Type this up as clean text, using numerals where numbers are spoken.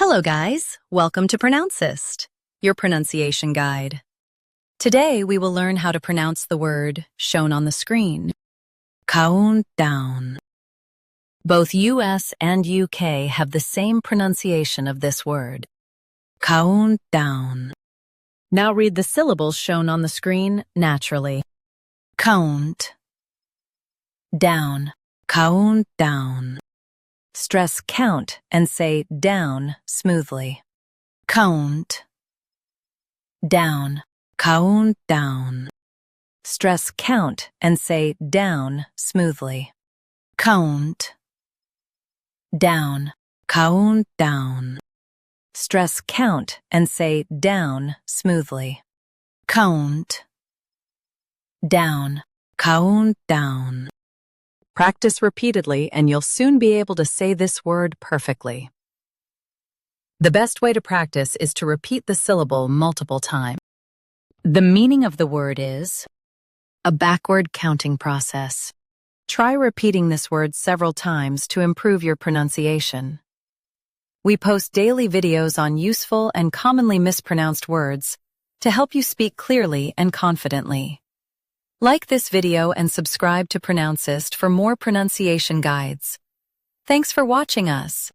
Hello guys, welcome to Pronouncist, your pronunciation guide. Today we will learn how to pronounce the word shown on the screen. Countdown. Both US and UK have the same pronunciation of this word. Countdown. Now read the syllables shown on the screen naturally. Count. Down. Countdown. Stress count and say down smoothly. Count. Down. Countdown. Stress count and say down smoothly. Count. Down. Countdown. Stress count and say down smoothly. Count. Down. Countdown. Practice repeatedly and you'll soon be able to say this word perfectly. The best way to practice is to repeat the syllable multiple times. The meaning of the word is a backward counting process. Try repeating this word several times to improve your pronunciation. We post daily videos on useful and commonly mispronounced words to help you speak clearly and confidently. Like this video and subscribe to Pronouncist for more pronunciation guides. Thanks for watching us.